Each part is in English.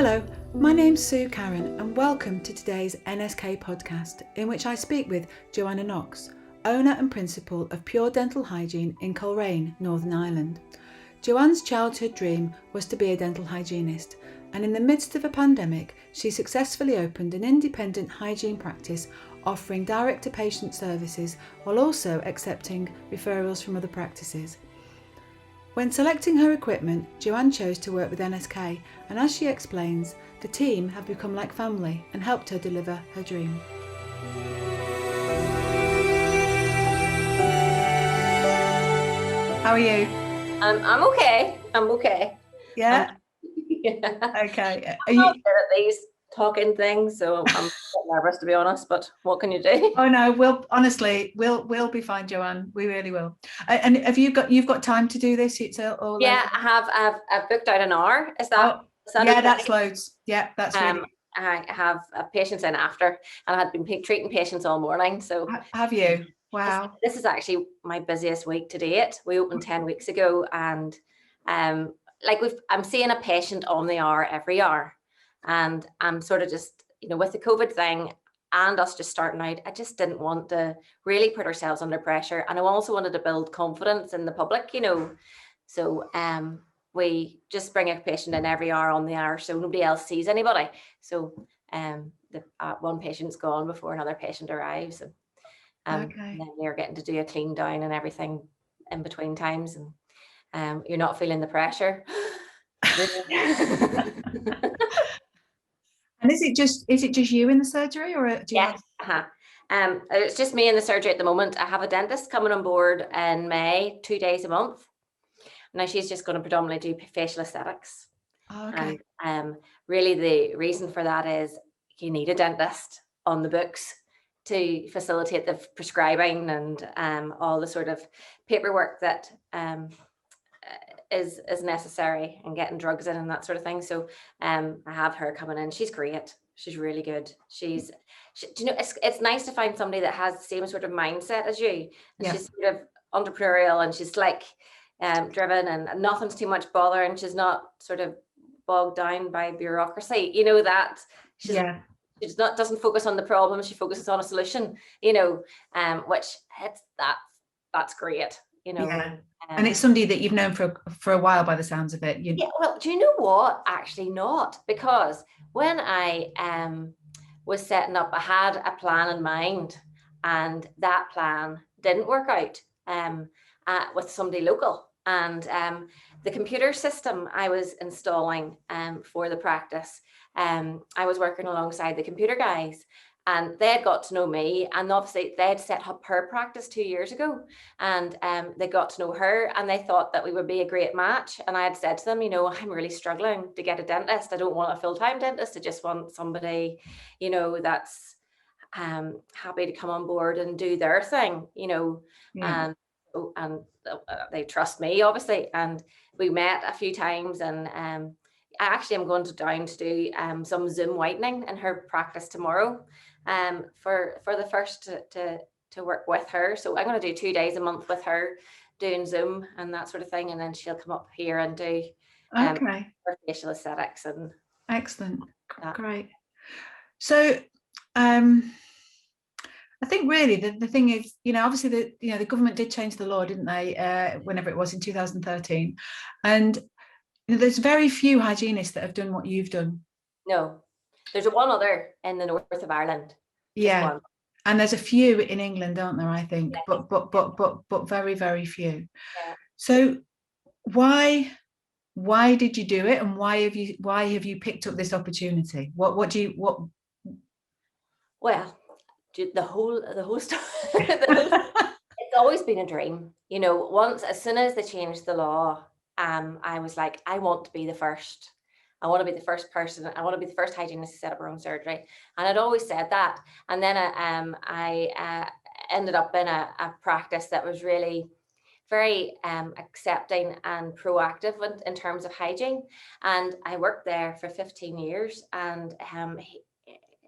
Hello, my name's Sue Karen and welcome to today's NSK podcast, in which I speak with Joanne Knox, owner and principal of Pure Dental Hygiene in Coleraine, Northern Ireland. Joanne's childhood dream was to be a dental hygienist, and in the midst of a pandemic, she successfully opened an independent hygiene practice offering direct-to-patient services while also accepting referrals from other practices. When selecting her equipment, Joanne chose to work with NSK, and as she explains, the team have become like family and helped her deliver her dream. How are you? I'm okay. I'm okay. Yeah? Yeah. Okay. I'm not good at these talking things, so I'm a bit nervous, to be honest, but what can you do? Oh no, we'll be fine, Joanne. We really will. And have you've got time to do this? It's all Yeah, I've booked out an hour. Is that yeah, okay? that's loads. Yeah, that's really. I have patients in after, and I had been treating patients all morning. So Have you? Wow. This is actually my busiest week to date. We opened 10 weeks ago, and I'm seeing a patient on the hour every hour, and I'm sort of just, with the COVID thing and us just starting out, I just didn't want to really put ourselves under pressure, and I also wanted to build confidence in the public, So we just bring a patient in every hour on the hour, so nobody else sees anybody. So one patient's gone before another patient arrives, and Okay. then you're getting to do a clean down and everything in between times, and you're not feeling the pressure. And is it just you in the surgery, or do you Yes. It's just me in the surgery at the moment. I have a dentist coming on board in May, 2 days a month. Now she's just going to predominantly do facial aesthetics. Oh, okay. And really the reason for that is you need a dentist on the books to facilitate the prescribing and all the sort of paperwork that is necessary, and getting drugs in and that sort of thing. So I have her coming in. She's great. She's really good. It's nice to find somebody that has the same sort of mindset as you. And Yeah. she's sort of entrepreneurial, and she's like driven, and nothing's too much bother, and she's not sort of bogged down by bureaucracy. That she's Yeah. She doesn't focus on the problem. She focuses on a solution. Which that's great. Yeah. And it's somebody that you've known for a while, by the sounds of it. Yeah. Well, do you know what? Actually, not, because when I was setting up, I had a plan in mind, and that plan didn't work out with somebody local. And the computer system I was installing for the practice, I was working alongside the computer guys, and they had got to know me, and obviously they'd set up her practice 2 years ago, and they got to know her, and they thought that we would be a great match. And I had said to them, I'm really struggling to get a dentist. I don't want a full-time dentist. I just want somebody, that's happy to come on board and do their thing, Yeah. and they trust me, obviously. And we met a few times, and I actually am going down to do some Zoom whitening in her practice tomorrow, for the first to work with her. So I'm going to do 2 days a month with her, doing Zoom and that sort of thing, and then she'll come up here and do Okay. her facial aesthetics and Excellent. that. Great. So I think really the thing is, obviously the government did change the law, didn't they? Whenever it was in 2013, and there's very few hygienists that have done what you've done. No, there's one other in the north of Ireland. Yeah. One. And there's a few in England, aren't there? I think, Yeah. but very, very few. Yeah. So why did you do it, and why have you picked up this opportunity? What? Well, the whole story. It's always been a dream, as soon as they changed the law, I was like, I want to be the first. I want to be the first person. I want to be the first hygienist to set up her own surgery. And I'd always said that. And then I ended up in a practice that was really very accepting and proactive in terms of hygiene. And I worked there for 15 years, and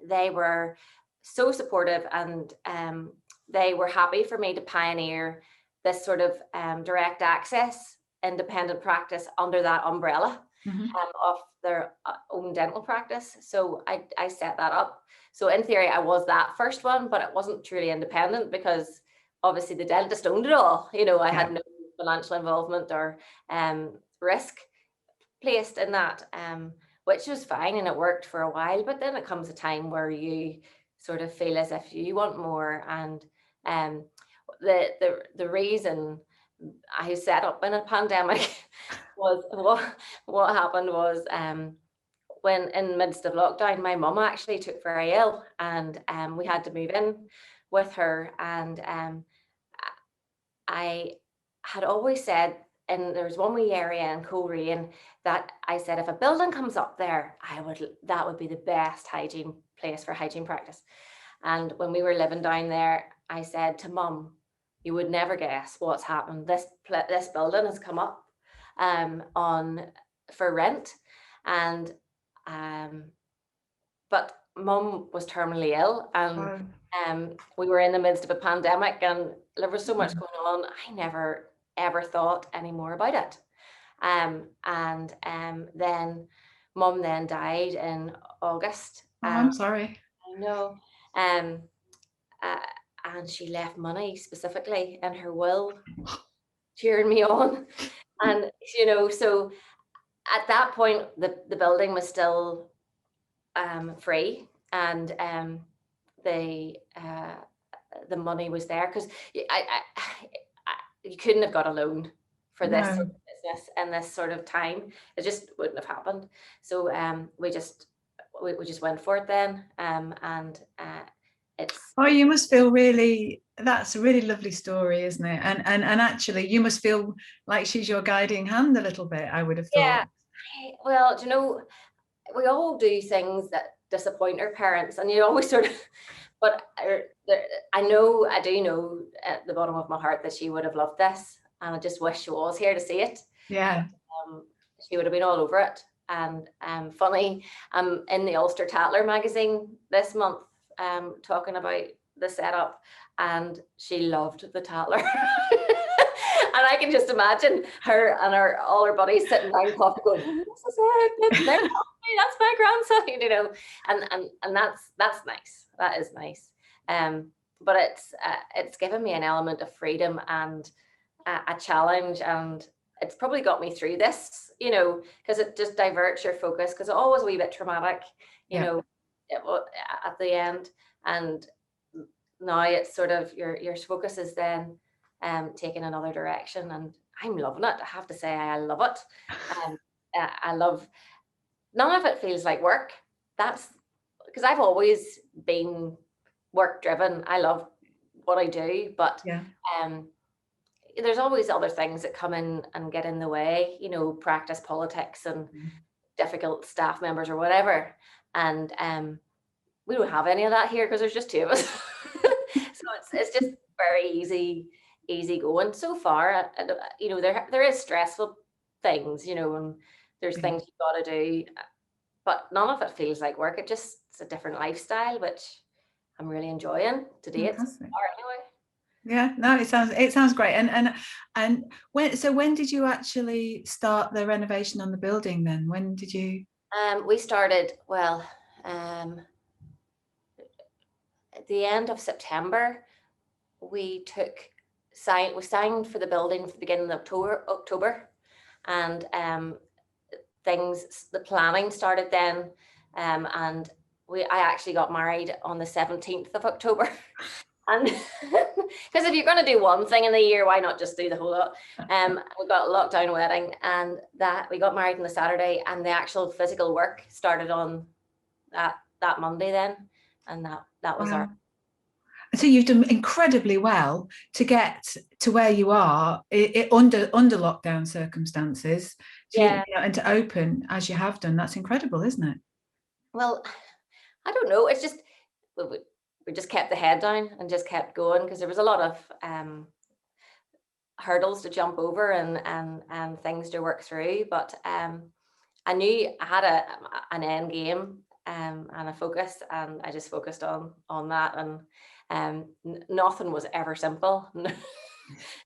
they were so supportive, and they were happy for me to pioneer this sort of direct access independent practice under that umbrella. of their own dental practice. So I set that up. So in theory, I was that first one, but it wasn't truly independent because obviously the dentist owned it all. I had no financial involvement or risk placed in that, which was fine, and it worked for a while. But then it comes a time where you sort of feel as if you want more, and the reason I set up in a pandemic was what happened was, when in the midst of lockdown, my mum actually took very ill, and we had to move in with her. And I had always said, and there was one wee area in Coleraine that I said, if a building comes up there, that would be the best hygiene place for hygiene practice. And when we were living down there, I said to Mum, you would never guess what's happened. This building has come up on for rent, and but Mum was terminally ill, and we were in the midst of a pandemic, and there was so much going on. I never ever thought any more about it. And then Mum then died in August. I'm sorry. I know. And she left money specifically in her will, cheering me on. And so at that point, the building was still free, and the money was there, because you couldn't have got a loan for this sort of business in this sort of time. It just wouldn't have happened. So we just went for it then, and it's. Oh, you must feel that's a really lovely story, isn't it? And actually, you must feel like she's your guiding hand a little bit, I would have thought. Yeah. Well, we all do things that disappoint our parents, and you always sort of, but I do know at the bottom of my heart that she would have loved this, and I just wish she was here to see it. Yeah. She would have been all over it. And funny, I'm in the Ulster Tatler magazine this month, talking about the setup, and she loved the Tatler. And I can just imagine her and all her buddies sitting down coffee going, this is it, that's my grandson, and that's nice. That is nice. But it's given me an element of freedom and a challenge, and it's probably got me through this, because it just diverts your focus, because it's always a wee bit traumatic, at the end. And now it's sort of your focus is then taking another direction, and I'm loving it. I have to say, I love it. I love, none of it feels like work. That's because I've always been work driven. I love what I do, but there's always other things that come in and get in the way, practice politics and difficult staff members or whatever. And we don't have any of that here because there's just two of us. So it's just very easy going so far. There is stressful things, and there's things you've got to do, but none of it feels like work. It's a different lifestyle, which I'm really enjoying to date. Anyway. Yeah, no, it sounds great. And when did you actually start the renovation on the building then? When did you? We started, well, at the end of September. We signed for the building for the beginning of October, and the planning started then, and I actually got married on the 17th of October. And because if you're going to do one thing in the year, why not just do the whole lot? We got a lockdown wedding, and that we got married on the Saturday, and the actual physical work started on that Monday then, and that was our. So you've done incredibly well to get to where you are under lockdown circumstances, and to open as you have done. That's incredible, isn't it? Well, I don't know. It's just we just kept the head down and just kept going, because there was a lot of hurdles to jump over and things to work through. But I knew I had an end game and a focus, and I just focused on that. And nothing was ever simple.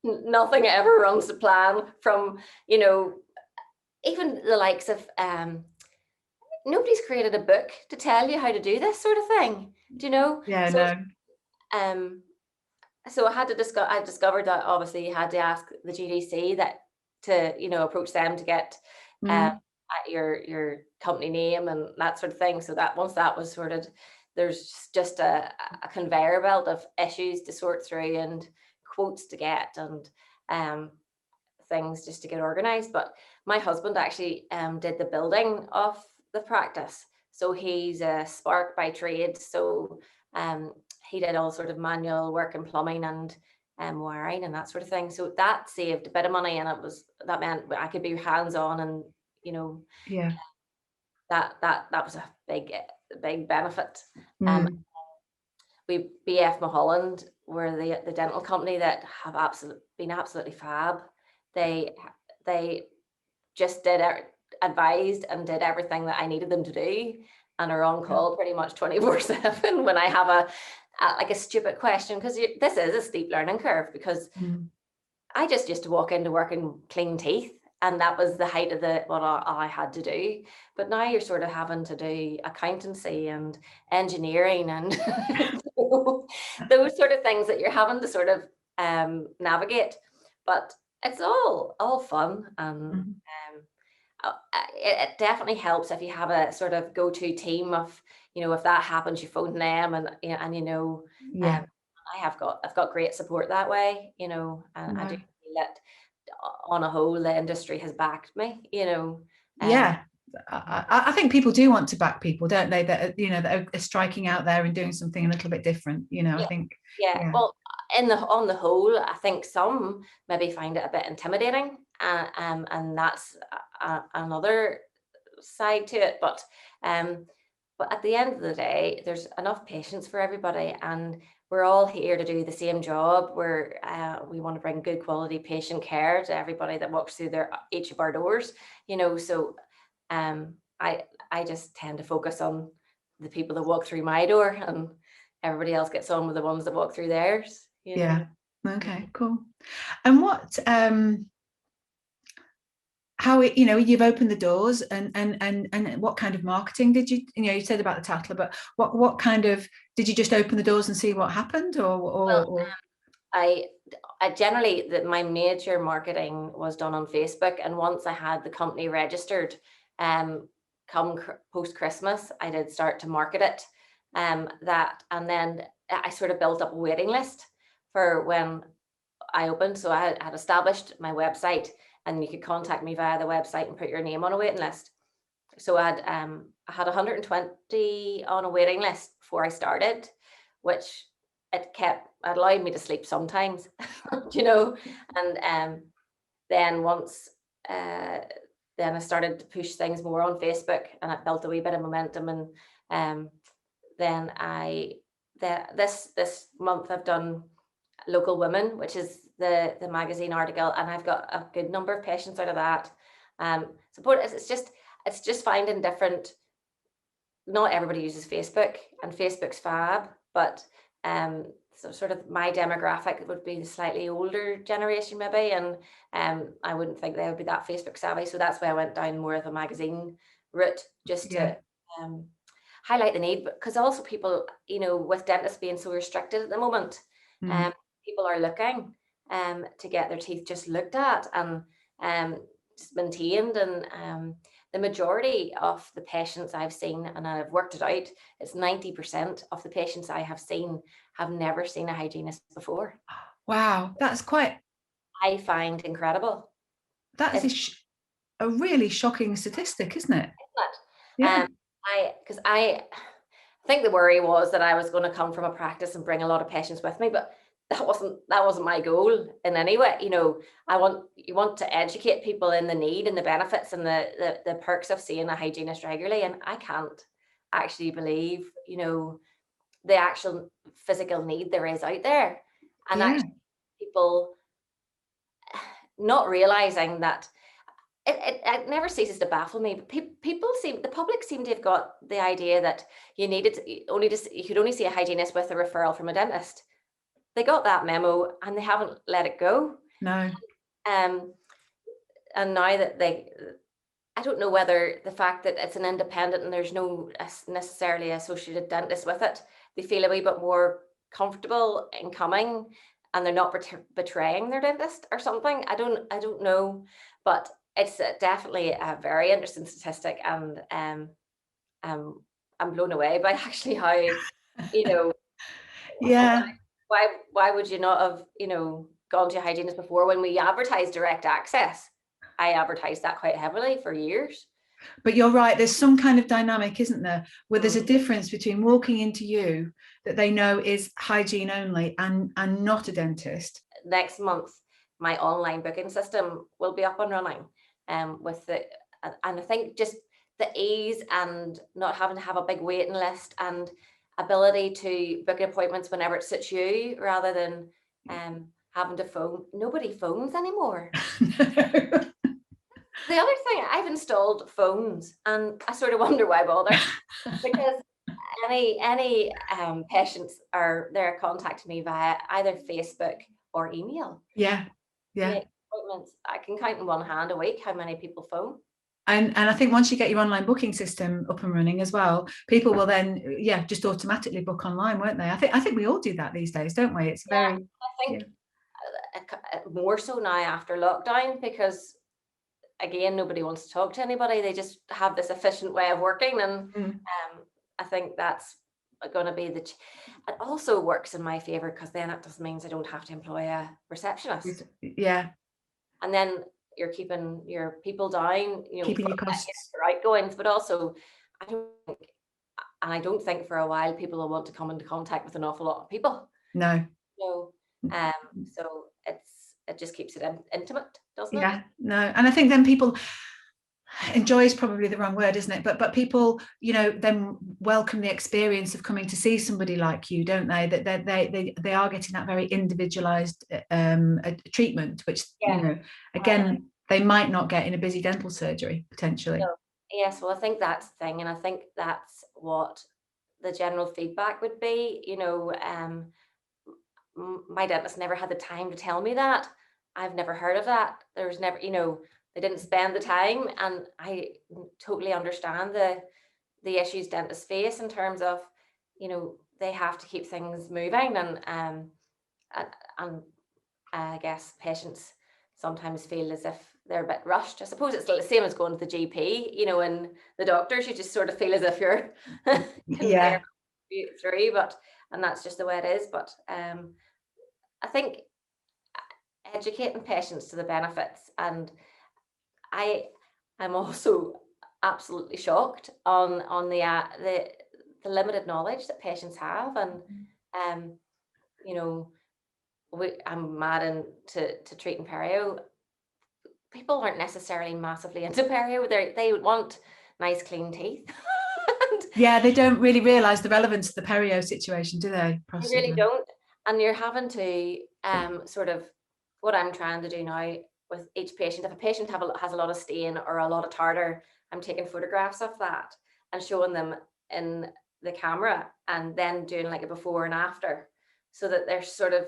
Nothing ever runs to plan. From even the likes of nobody's created a book to tell you how to do this sort of thing. Do you know? Yeah, So no. um so I had to discover. I discovered that obviously you had to ask the GDC that to approach them to get Mm, your company name and that sort of thing. So that once that was sorted, there's just a conveyor belt of issues to sort through and quotes to get and um, things just to get organized. But my husband actually did the building of the practice. So he's a spark by trade. So um, he did all sort of manual work and plumbing and wiring and that sort of thing. So that saved a bit of money, and that meant I could be hands on, and you know yeah. that was a big benefit. Um, Mm, we BF Mulholland were the dental company that have been absolutely fab. They they just advised and did everything that I needed them to do, and are on yeah. call pretty much 24/7 when I have like a stupid question, because this is a steep learning curve, because Mm, I just used to walk into work and clean teeth, and that was the height of what I had to do. But now you're sort of having to do accountancy and engineering and those sort of things that you're having to sort of navigate. But it's all fun, and mm, it definitely helps if you have a sort of go-to team of, if that happens, you phone them, and yeah. um, I've got great support that way, and I do No. feel that on a whole the industry has backed me, um, Yeah. I think people do want to back people, don't they? That that are striking out there and doing something a little bit different. I yeah, think. yeah. Yeah. Well, on the whole, I think some maybe find it a bit intimidating, and that's another side to it. But at the end of the day, there's enough patients for everybody, and we're all here to do the same job. We want to bring good quality patient care to everybody that walks through each of our doors. So um, I just tend to focus on the people that walk through my door, and everybody else gets on with the ones that walk through theirs. Yeah. Okay. Cool. And how you've opened the doors, and what kind of marketing did you said about the Tatler, but what kind of, did you just open the doors and see what happened, Well, or I I generally my major marketing was done on Facebook, and once I had the company registered, um, post Christmas, I did start to market it. And then I sort of built up a waiting list for when I opened. So I had established my website, and you could contact me via the website and put your name on a waiting list. So I had 120 on a waiting list before I started, which it allowed me to sleep sometimes, you know. And then once uh, then I started to push things more on Facebook, and I built a wee bit of momentum. And um, then this month I've done Local Women, which is the magazine article, and I've got a good number of patients out of that. Support it's just finding different. Not everybody uses Facebook, and Facebook's fab, but so sort of my demographic would be the slightly older generation maybe, and I wouldn't think they would be that Facebook savvy. So that's why I went down more of a magazine route, just yeah. to um, highlight the need. Because also people, with dentists being so restricted at the moment, Mm, um, people are looking to get their teeth just looked at and just maintained. And the majority of the patients I've seen, and I've worked it out, it's 90% of the patients I have seen have never seen a hygienist before. wow, I find incredible. that is It's a really shocking statistic, isn't it? not. Yeah. I think the worry was that I was going to come from a practice and bring a lot of patients with me, but that wasn't my goal in any way. You want to educate people in the need and the benefits and the perks of seeing a hygienist regularly, and I can't actually believe the actual physical need there is out there, and Yeah. actually people not realizing that. It never ceases to baffle me. But the public seem to have got the idea that you could only see a hygienist with a referral from a dentist. They got that memo and they haven't let it go. No. Um, and now that I don't know whether the fact that it's an independent and there's no necessarily associated dentist with it, they feel a wee bit more comfortable in coming, and they're not betraying their dentist or something. I don't know, but it's definitely a very interesting statistic, and um, I'm blown away by actually how, you know, Yeah. why would you not have, gone to a hygienist before? When we advertise direct access, I advertised that quite heavily for years. But you're right, there's some kind of dynamic, isn't there, where there's a Mm. difference between walking into you that they know is hygiene only and not a dentist. Next month, my online booking system will be up and running, with the and I think just the ease and not having to have a big waiting list, and ability to book appointments whenever it suits you, rather than having to phone. Nobody phones anymore. The other thing, I've installed phones, and I sort of wonder why bother, because any patients are they're contacting me via either Facebook or email. Yeah, To yeah. make appointments, I can count in one hand a week how many people phone. And I think once you get your online booking system up and running as well, people will then, yeah, just automatically book online, won't they? I think we all do that these days, don't we? It's Yeah, very, I yeah. think more so now after lockdown, because again, nobody wants to talk to anybody. They just have this efficient way of working, and Mm. I think that's going to be it also works in my favor, because then it just means I don't have to employ a receptionist, Yeah, and then you're keeping your people down, keeping for your costs. your outgoings, but also I don't think, and I don't think for a while people will want to come into contact with an awful lot of people. No. So, so it just keeps it intimate, doesn't it? Yeah, no. And I think then people enjoy is probably the wrong word, isn't it? But people, then welcome the experience of coming to see somebody like you, don't they? That they are getting that very individualized treatment, which Yeah. again they might not get in a busy dental surgery potentially. So, yes, well, I think that's the thing, and I think that's what the general feedback would be. My dentist never had the time to tell me that. I've never heard of that. There was never, they didn't spend the time, and I totally understand the issues dentists face in terms of, they have to keep things moving, and, and I guess patients sometimes feel as if they're a bit rushed. I suppose it's the same as going to the GP, and the doctors, you just sort of feel as if you're conveyor Yeah, through, and that's just the way it is. But I think educating patients to the benefits, and I I'm also absolutely shocked on the limited knowledge that patients have, and um, you know, I'm mad into treating perio. People aren't necessarily massively into perio. They want nice clean teeth. And yeah. They don't really realize the relevance of the perio situation, do they, you possibly? really don't. And you're having to sort of, what I'm trying to do now with each patient. If a patient has a lot of stain or a lot of tartar, I'm taking photographs of that and showing them in the camera, and then doing like a before and after, so that they're sort of,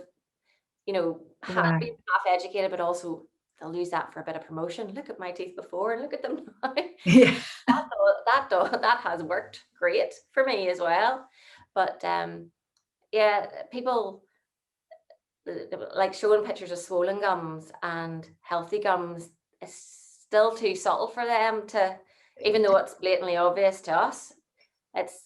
Aware. being half educated, but also they'll use that for a bit of promotion. Look at my teeth before and look at them now. Yeah. That has worked great for me as well. But yeah, people like showing pictures of swollen gums and healthy gums is still too subtle for them to, even though it's blatantly obvious to us. It's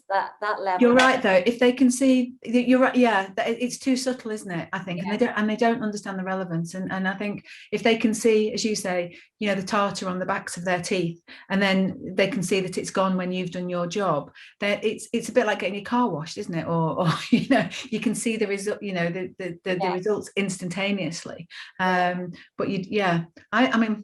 that You're level of, right though. If they can see, you're right. Yeah, it's too subtle, isn't it? I think, and yeah, they don't understand the relevance. And I think if they can see, as you say, the tartar on the backs of their teeth, and then they can see that it's gone when you've done your job. Then it's a bit like getting your car washed, isn't it? Or you can see the result. The yeah, results instantaneously. yeah. But yeah, I mean.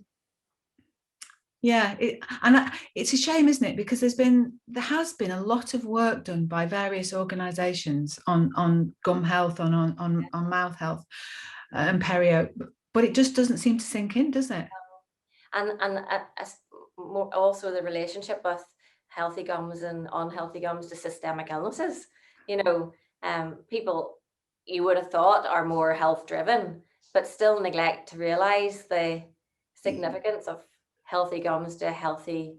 Yeah, it's a shame, isn't it? Because there has been a lot of work done by various organisations on gum health, on mouth health, and perio, but it just doesn't seem to sink in, does it? And also the relationship with healthy gums and unhealthy gums to systemic illnesses. People you would have thought are more health driven, but still neglect to realize the significance of healthy gums to a healthy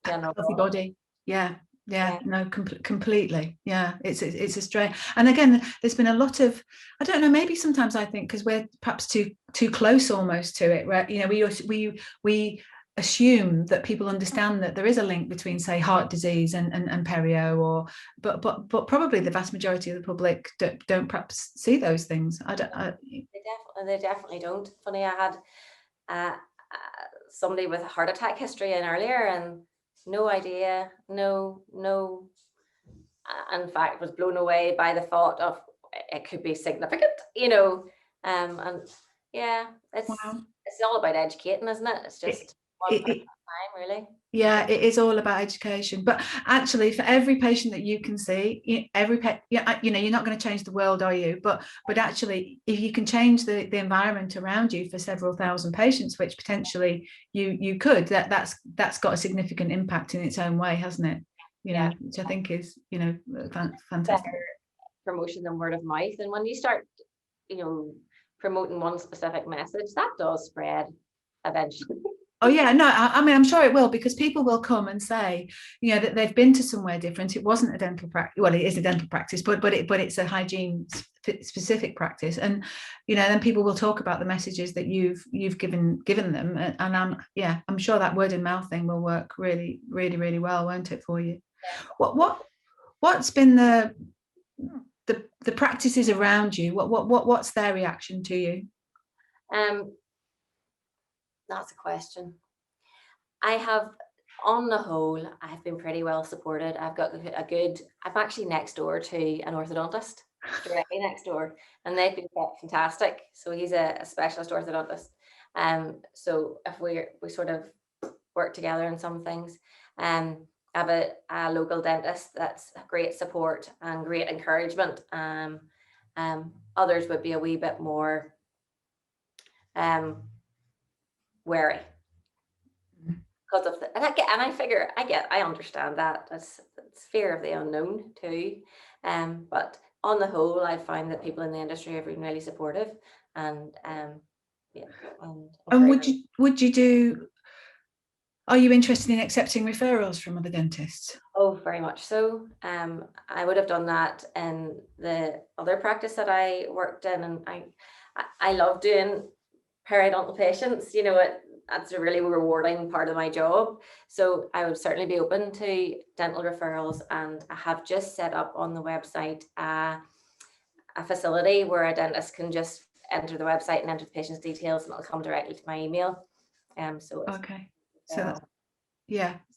general Healthy body. Yeah. Yeah. No, completely. Yeah, it's a strain. And again, there's been a lot of, I don't know, maybe sometimes I think because we're perhaps too close almost to it, where, you know, we assume that people understand that there is a link between, say, heart disease and perio, or but probably the vast majority of the public don't perhaps see those things. They definitely don't. Funny, I had somebody with a heart attack history in earlier, and no idea, no, in fact, was blown away by the thought of it could be significant, you know. And yeah, Wow. it's all about educating, isn't it? It's just one person at a time, really. Yeah, it is all about education. But actually, for every patient that you can see, you know, you're not going to change the world, are you? But actually, if you can change the environment around you for several thousand patients, which potentially you could, that's got a significant impact in its own way, hasn't it? You know, which I think is, you know, fantastic. Better promotion than word of mouth. And when you start, you know, promoting one specific message, that does spread eventually. Oh yeah, no, I mean, I'm sure it will, because people will come and say, you know, that they've been to somewhere different. It wasn't a dental practice. Well, it is a dental practice, but it's a hygiene specific practice. And, you know, then people will talk about the messages that you've given them. And I'm sure that word of mouth thing will work really, really, really well, won't it, for you? What's been the practices around you? What's their reaction to you? That's a question. I have, on the whole, I've been pretty well supported. I've got I'm actually next door to an orthodontist, directly next door, and they've been fantastic. So he's a specialist orthodontist. So if we sort of work together in some things. I have a local dentist that's great support and great encouragement. Others would be a wee bit more wary because of the, and I understand that it's fear of the unknown too. But on the whole, I find that people in the industry have been really supportive and yeah. And would you do? Are you interested in accepting referrals from other dentists? Oh, very much so. I would have done that in the other practice that I worked in, and I love doing periodontal patients. You know, that's a really rewarding part of my job. So I would certainly be open to dental referrals, and I have just set up on the website a facility where a dentist can just enter the website and enter the patient's details, and it'll come directly to my email. Okay, so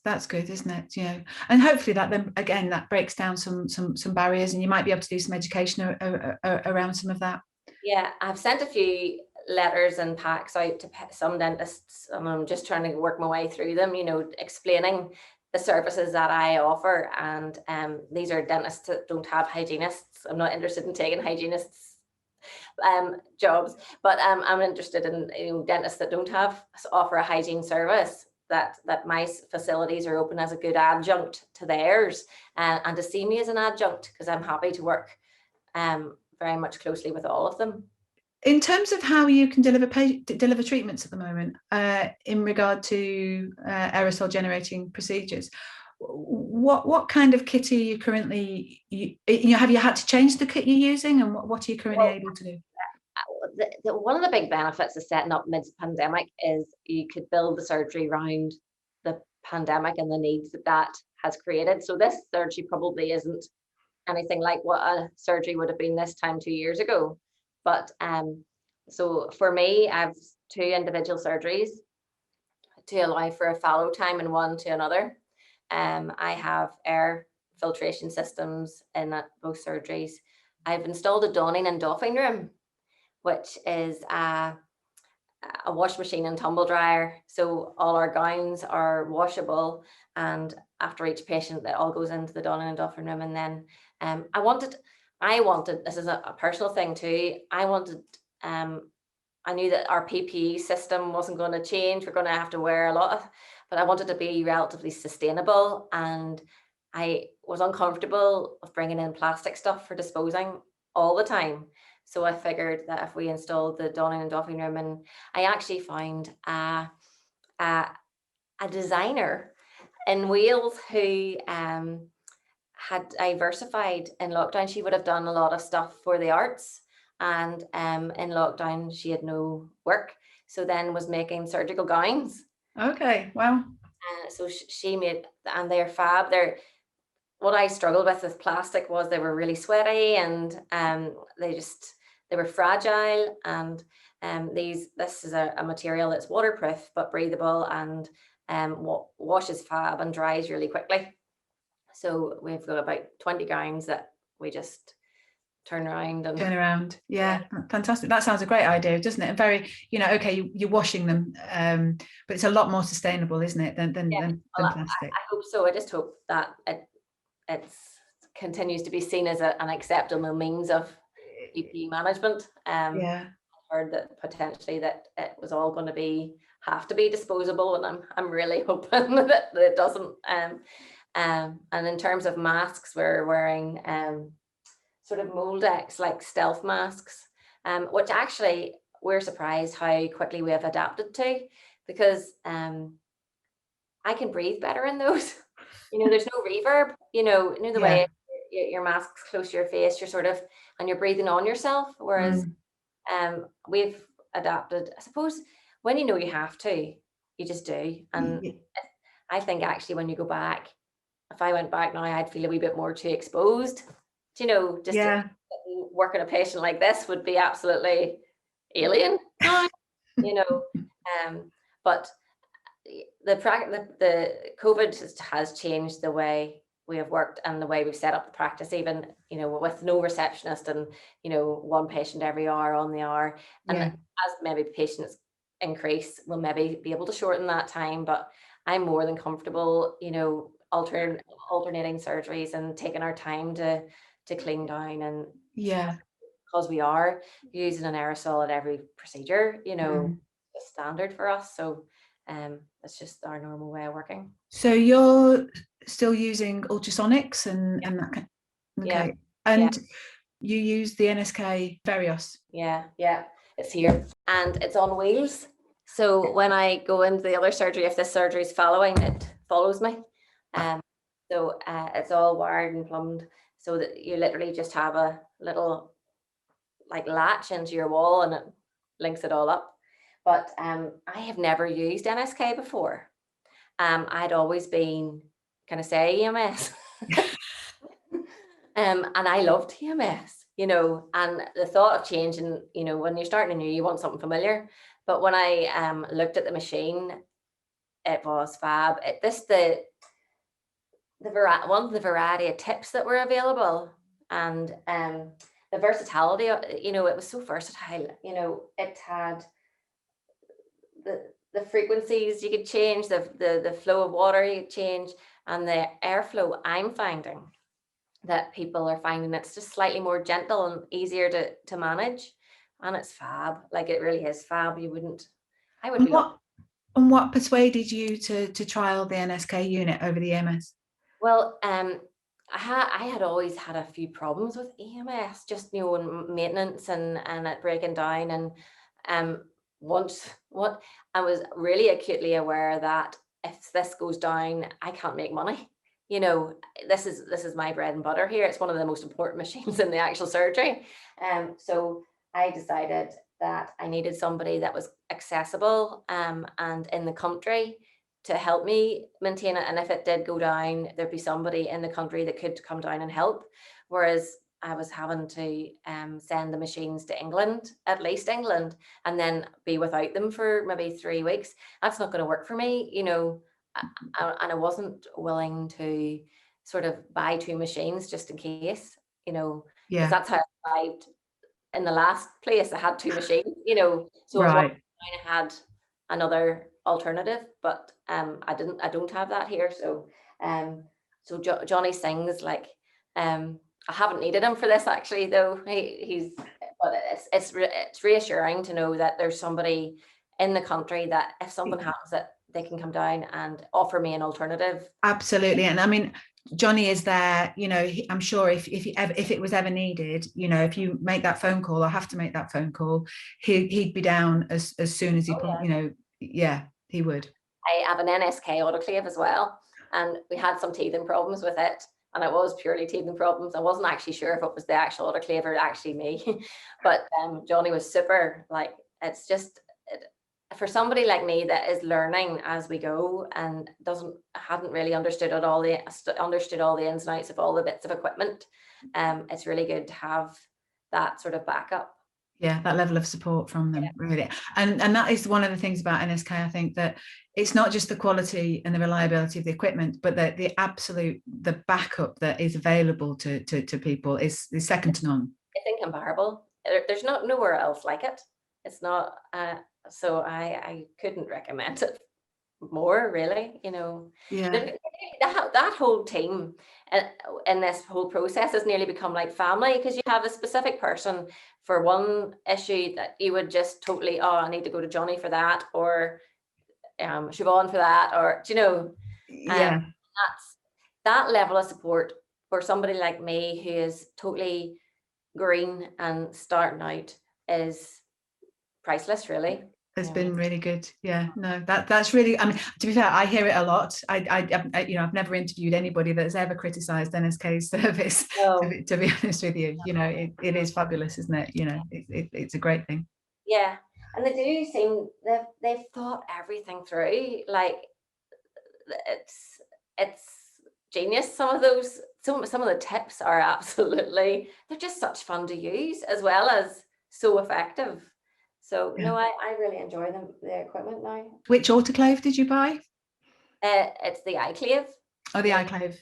that's good, isn't it? You know, and hopefully that then again that breaks down some barriers, and you might be able to do some education around some of that. Yeah, I've sent a few letters and packs out to some dentists, and I'm just trying to work my way through them, you know, explaining the services that I offer. And these are dentists that don't have hygienists. I'm not interested in taking hygienists jobs, but I'm interested in, you know, dentists that don't offer a hygiene service, that my facilities are open as a good adjunct to theirs, and to see me as an adjunct, because I'm happy to work very much closely with all of them. In terms of how you can deliver treatments at the moment, in regard to aerosol generating procedures, what kind of kit are you currently? Have you had to change the kit you're using, and what are you currently able to do? One of the big benefits of setting up mid-pandemic is you could build the surgery around the pandemic and the needs that has created. So this surgery probably isn't anything like what a surgery would have been this time 2 years ago. But so for me, I have 2 individual surgeries to allow for a fallow time in one to another. I have air filtration systems in both surgeries. I've installed a donning and doffing room, which is a wash machine and tumble dryer. So all our gowns are washable, and after each patient, that all goes into the donning and doffing room. And then I wanted, this is a personal thing too. I knew that our PPE system wasn't going to change. We're going to have to wear a lot of, but I wanted to be relatively sustainable, and I was uncomfortable with bringing in plastic stuff for disposing all the time. So I figured that if we installed the donning and doffing room, and I actually found a a designer in Wales who had diversified in lockdown. She would have done a lot of stuff for the arts, and in lockdown she had no work, so then was making surgical gowns. Okay, well, So she made, and they're fab. They're, what I struggled with plastic was they were really sweaty, and they were fragile, and this is a material that's waterproof but breathable, and washes fab and dries really quickly. So we've got about 20 gowns that we just turn around and turn around. Yeah, fantastic. That sounds a great idea, doesn't it? And very, okay, you're washing them, but it's a lot more sustainable, isn't it, than well, plastic. I hope so. I just hope that it continues to be seen as an acceptable means of PPE management. Yeah. I heard that potentially that it was all going to have to be disposable, and I'm really hoping that it doesn't. And in terms of masks, we're wearing sort of Moldex, like stealth masks, which actually we're surprised how quickly we have adapted to, because I can breathe better in those. There's no reverb, the way your mask's close to your face, you're sort of, and you're breathing on yourself. Whereas we've adapted, I suppose, when you have to, you just do. And I think actually when you go back, if I went back now, I'd feel a wee bit more too exposed. Just to work on a patient like this would be absolutely alien now, but the COVID has changed the way we have worked and the way we've set up the practice, even, with no receptionist and, one patient every hour on the hour. And as maybe patients increase, we'll maybe be able to shorten that time, but I'm more than comfortable, alternating surgeries and taking our time to clean down. And because we are using an aerosol at every procedure, it's standard for us. So it's just our normal way of working. So you're still using Ultrasonics and that kind of, okay. And you use the NSK Verios? Yeah, it's here and it's on wheels. So when I go into the other surgery, if this surgery is following, it follows me. So it's all wired and plumbed, so that you literally just have a little like latch into your wall and it links it all up. But I have never used NSK before. I'd always been, can I say, EMS? And I loved EMS, and the thought of changing, when you're starting anew, you want something familiar. But when I looked at the machine, it was fab. One of the variety of tips that were available, and the versatility, it was so versatile. It had the frequencies you could change, the flow of water you could change, and the airflow. I'm finding that people are finding it's just slightly more gentle and easier to manage, and it's fab. Like, it really is fab. And what persuaded you to trial the NSK unit over the EMS? Well, I had always had a few problems with EMS, just maintenance and it breaking down, and what I was really acutely aware that if this goes down, I can't make money. This is my bread and butter here. It's one of the most important machines in the actual surgery. So I decided that I needed somebody that was accessible and in the country to help me maintain it. And if it did go down, there'd be somebody in the country that could come down and help. Whereas I was having to send the machines to England, at least England, and then be without them for maybe 3 weeks. That's not going to work for me, and I wasn't willing to sort of buy 2 machines just in case, because that's how I survived in the last place. I had 2 machines, so I had another alternative, but I don't have that here. So Johnny sings like, I haven't needed him for this actually, though. But it's reassuring to know that there's somebody in the country that if something happens, that they can come down and offer me an alternative. Absolutely. And I mean, Johnny is there, I'm sure if it was ever needed, if you make that phone call or have to make that phone call, he'd be down as soon as he he would. I have an NSK autoclave as well, and we had some teething problems with it, and it was purely teething problems. I wasn't actually sure if it was the actual autoclave or actually me, but Johnny was super. Like, it's just for somebody like me that is learning as we go and hadn't really understood all the ins and outs of all the bits of equipment. It's really good to have that sort of backup. Yeah, that level of support from them, really. And that is one of the things about NSK, I think, that it's not just the quality and the reliability of the equipment, but the backup that is available to people is second to none. It's incomparable. There's nowhere else like it. It's not, so I couldn't recommend it more, really. Yeah. That whole team in this whole process has nearly become like family, because you have a specific person for one issue that you would just totally, I need to go to Johnny for that, or Siobhan for that, or Yeah. that's that level of support for somebody like me who is totally green and starting out is priceless, really. It's been really good. Yeah, no, that's really, I mean, to be fair, I hear it a lot. I've never interviewed anybody that's ever criticized NSK's service. No. To be honest with you, it is fabulous, isn't it? It's a great thing. Yeah, and they do seem they've thought everything through. Like, it's genius. Some of the tips are absolutely, they're just such fun to use, as well as so effective. So no, I really enjoy the equipment now. Which autoclave did you buy? It's the iClave. Oh, the iClave.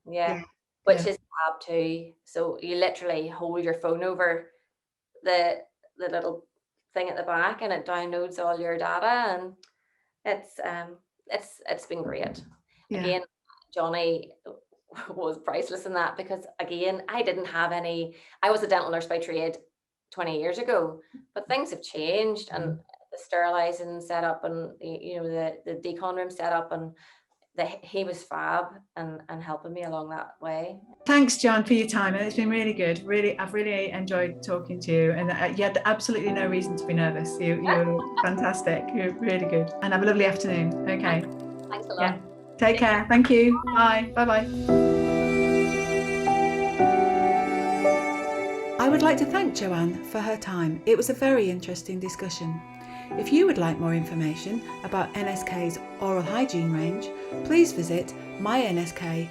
Yeah. Which is tab too. So you literally hold your phone over the little thing at the back, and it downloads all your data, and it's been great. Yeah. Again, Johnny was priceless in that, because again, I was a dental nurse by trade 20 years ago, but things have changed, and the sterilizing setup, and the decon room setup, and he was fab and helping me along that way. Thanks, John, for your time. It's been really good. I've really enjoyed talking to you, and you had absolutely no reason to be nervous. You're fantastic. You're really good. And have a lovely afternoon. Okay. Thanks a lot. Yeah. Take care. Thank you. Bye. Bye-bye. I would like to thank Joanne for her time. It was a very interesting discussion. If you would like more information about NSK's oral hygiene range, please visit mynsk.co.uk.